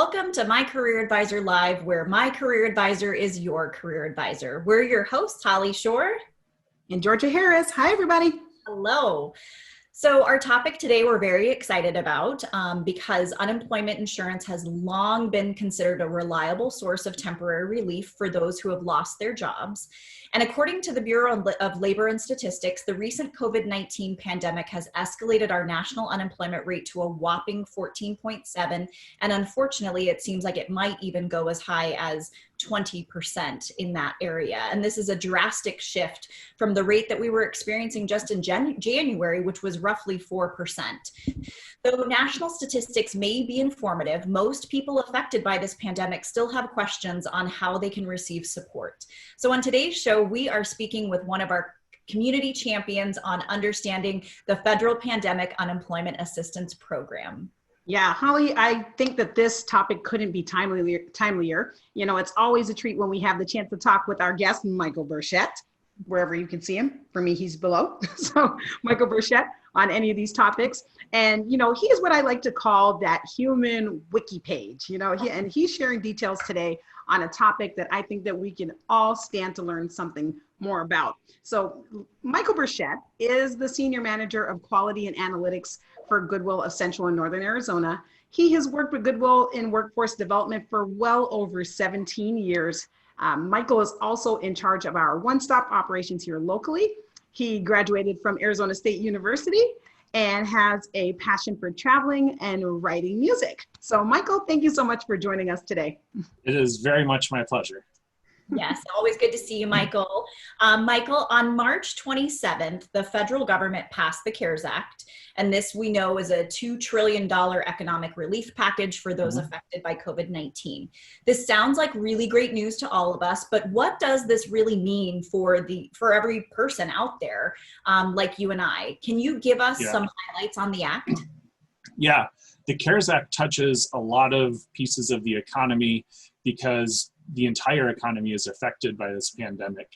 Welcome to My Career Advisor Live, where my career advisor is your career advisor. We're your hosts, Holly Shore and Georgia Harris. Hi, everybody. Hello. So our topic today we're very excited about because unemployment insurance has long been considered a reliable source of temporary relief for those who have lost their jobs. And according to the Bureau of Labor and Statistics, the recent COVID-19 pandemic has escalated our national unemployment rate to a whopping 14.7. And unfortunately, it seems like it might even go as high as 20% in that area. And this is a drastic shift from the rate that we were experiencing just in January, which was roughly 4%. Though national statistics may be informative, most people affected by this pandemic still have questions on how they can receive support. So on today's show, we are speaking with one of our community champions on understanding the federal pandemic unemployment assistance program. Yeah, Holly, I think that this topic couldn't be timelier. You know, it's always a treat when we have the chance to talk with our guest, Michael Burchett, wherever you can see him. For me, he's below. So Michael Burchett on any of these topics. And, you know, he is what I like to call that human wiki page, you know, he's sharing details today on a topic that I think that we can all stand to learn something more about. So Michael Burchett is the Senior Manager of Quality and Analytics for Goodwill of Central and Northern Arizona. He has worked with Goodwill in workforce development for well over 17 years. Michael is also in charge of our one-stop operations here locally. He graduated from Arizona State University and has a passion for traveling and writing music. So Michael, thank you so much for joining us today. It is very much my pleasure. Yes, always good to see you, Michael. Michael, on March 27th, the federal government passed the CARES Act, and this we know is a $2 trillion economic relief package for those affected by COVID-19. This sounds like really great news to all of us, but what does this really mean for every person out there like you and I? Can you give us some highlights on the act? Yeah, the CARES Act touches a lot of pieces of the economy because the entire economy is affected by this pandemic.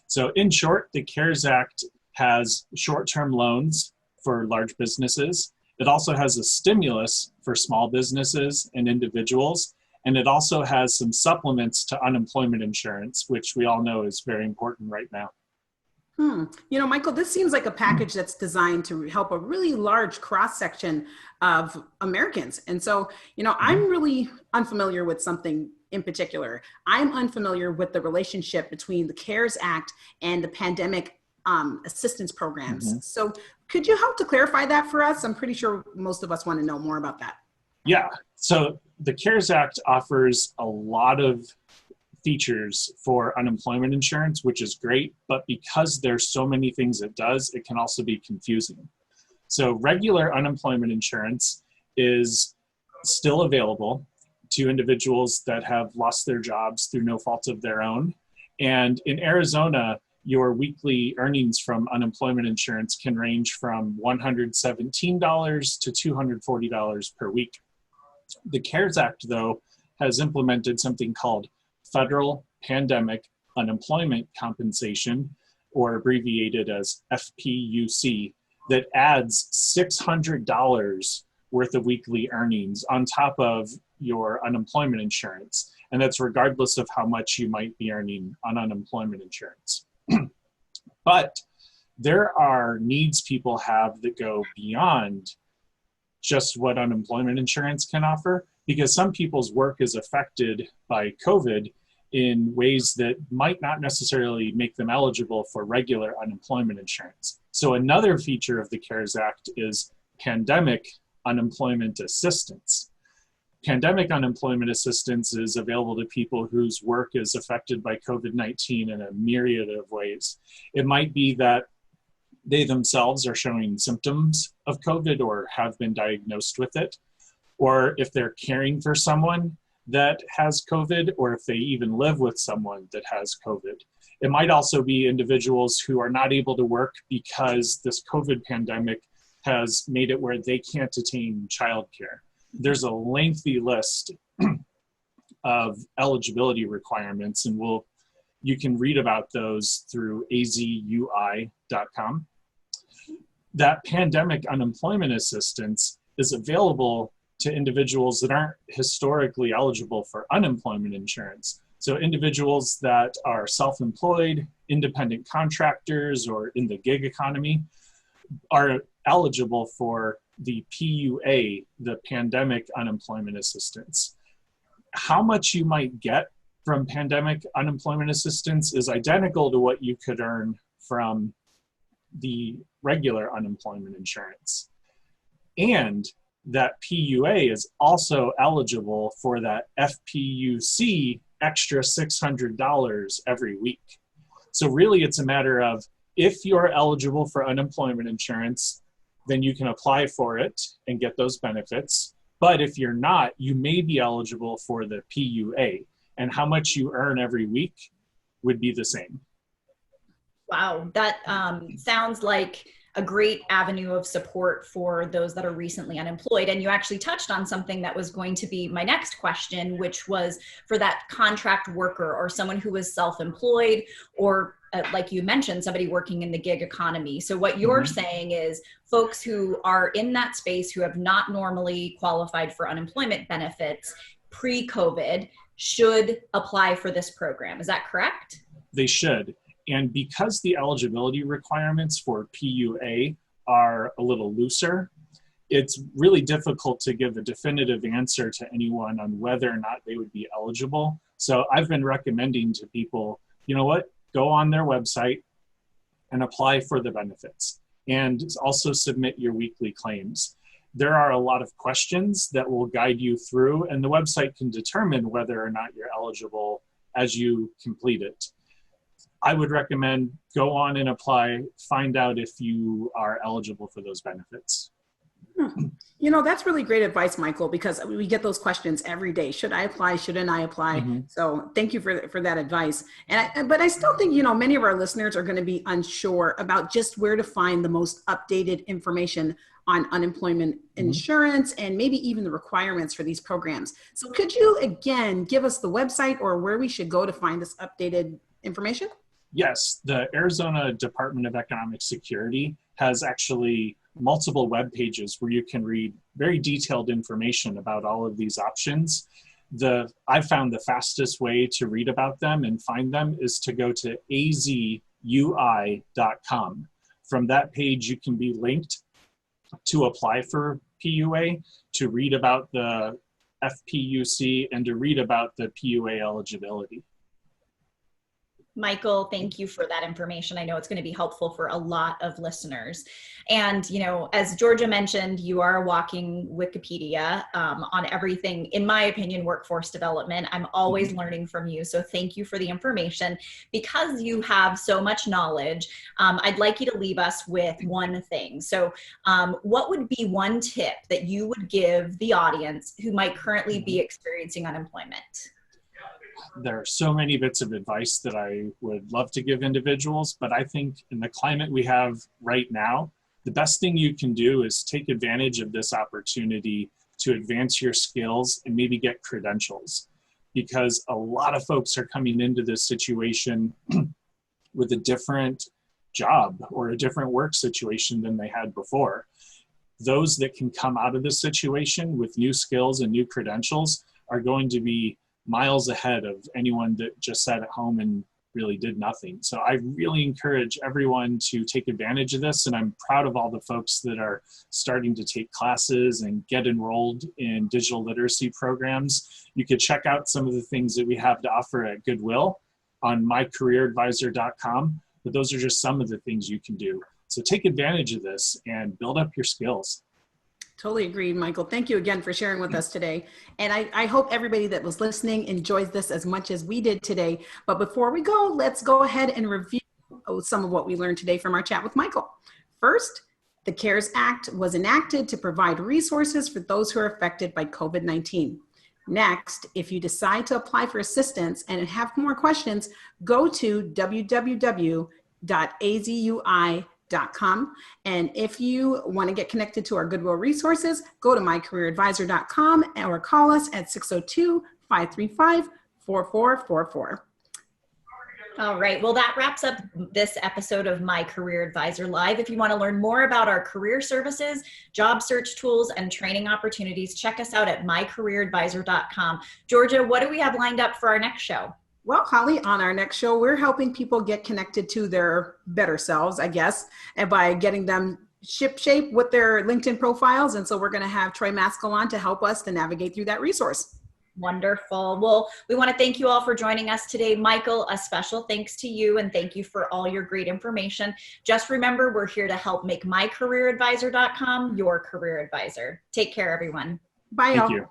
So in short, the CARES Act has short-term loans for large businesses. It also has a stimulus for small businesses and individuals. And it also has some supplements to unemployment insurance, which we all know is very important right now. You know, Michael, this seems like a package that's designed to help a really large cross-section of Americans. And so, you know, I'm really unfamiliar with something in particular. I'm unfamiliar with the relationship between the CARES Act and the pandemic assistance programs. So could you help to clarify that for us? I'm pretty sure most of us want to know more about that. Yeah, so the CARES Act offers a lot of features for unemployment insurance, which is great, but because there's so many things it does, it can also be confusing. So regular unemployment insurance is still available to individuals that have lost their jobs through no fault of their own. And in Arizona, your weekly earnings from unemployment insurance can range from $117 to $240 per week. The CARES Act, though, has implemented something called Federal Pandemic Unemployment Compensation, or abbreviated as FPUC, that adds $600 worth of weekly earnings on top of your unemployment insurance. And that's regardless of how much you might be earning on unemployment insurance. But there are needs people have that go beyond just what unemployment insurance can offer, because some people's work is affected by COVID in ways that might not necessarily make them eligible for regular unemployment insurance. So another feature of the CARES Act is pandemic unemployment assistance. Pandemic unemployment assistance is available to people whose work is affected by COVID-19 in a myriad of ways. It might be that they themselves are showing symptoms of COVID or have been diagnosed with it, or if they're caring for someone that has COVID, or if they even live with someone that has COVID. It might also be individuals who are not able to work because this COVID pandemic has made it where they can't attain childcare. There's a lengthy list of eligibility requirements, and you can read about those through azui.com. That pandemic unemployment assistance is available to individuals that aren't historically eligible for unemployment insurance. So individuals that are self-employed, independent contractors, or in the gig economy are eligible for the PUA, the Pandemic Unemployment Assistance. How much you might get from pandemic unemployment assistance is identical to what you could earn from the regular unemployment insurance. And that PUA is also eligible for that FPUC extra $600 every week. So really it's a matter of, if you're eligible for unemployment insurance, then you can apply for it and get those benefits. But if you're not, you may be eligible for the PUA, and how much you earn every week would be the same. Wow, that sounds like a great avenue of support for those that are recently unemployed. And you actually touched on something that was going to be my next question, which was for that contract worker or someone who was self-employed, or like you mentioned, somebody working in the gig economy. So what you're saying is folks who are in that space who have not normally qualified for unemployment benefits pre-COVID should apply for this program. Is that correct? They should. And because the eligibility requirements for PUA are a little looser, it's really difficult to give a definitive answer to anyone on whether or not they would be eligible. So I've been recommending to people, you know what, go on their website and apply for the benefits, and also submit your weekly claims. There are a lot of questions that will guide you through, and the website can determine whether or not you're eligible as you complete it. I would recommend go on and apply, find out if you are eligible for those benefits. You know, that's really great advice, Michael, because we get those questions every day. Should I apply? Shouldn't I apply? So thank you for that advice. But I still think, you know, many of our listeners are going to be unsure about just where to find the most updated information on unemployment insurance and maybe even the requirements for these programs. So could you again give us the website or where we should go to find this updated information? Yes, the Arizona Department of Economic Security has actually multiple web pages where you can read very detailed information about all of these options. I found the fastest way to read about them and find them is to go to azui.com. From that page, you can be linked to apply for PUA, to read about the FPUC, and to read about the PUA eligibility. Michael, thank you for that information. I know it's going to be helpful for a lot of listeners. And, you know, as Georgia mentioned, you are a walking Wikipedia on everything, in my opinion, workforce development. I'm always learning from you. So thank you for the information. Because you have so much knowledge, I'd like you to leave us with one thing. So what would be one tip that you would give the audience who might currently be experiencing unemployment? There are so many bits of advice that I would love to give individuals, but I think in the climate we have right now, the best thing you can do is take advantage of this opportunity to advance your skills and maybe get credentials, because a lot of folks are coming into this situation with a different job or a different work situation than they had before. Those that can come out of this situation with new skills and new credentials are going to be miles ahead of anyone that just sat at home and really did nothing. So I really encourage everyone to take advantage of this. And I'm proud of all the folks that are starting to take classes and get enrolled in digital literacy programs. You could check out some of the things that we have to offer at Goodwill on mycareeradvisor.com. But those are just some of the things you can do. So take advantage of this and build up your skills. Totally agreed, Michael. Thank you again for sharing with us today. And I hope everybody that was listening enjoys this as much as we did today. But before we go, let's go ahead and review some of what we learned today from our chat with Michael. First, the CARES Act was enacted to provide resources for those who are affected by COVID-19. Next, if you decide to apply for assistance and have more questions, go to www.azui.com. And if you want to get connected to our Goodwill resources, go to mycareeradvisor.com or call us at 602-535-4444. All right. Well, that wraps up this episode of My Career Advisor Live. If you want to learn more about our career services, job search tools, and training opportunities, check us out at mycareeradvisor.com. Georgia, what do we have lined up for our next show? Well, Holly, on our next show, we're helping people get connected to their better selves, I guess, and by getting them ship-shape with their LinkedIn profiles. And so we're going to have Troy Maskell on to help us to navigate through that resource. Wonderful. Well, we want to thank you all for joining us today. Michael, a special thanks to you, and thank you for all your great information. Just remember, we're here to help make mycareeradvisor.com your career advisor. Take care, everyone. Bye, Thank y'all. you.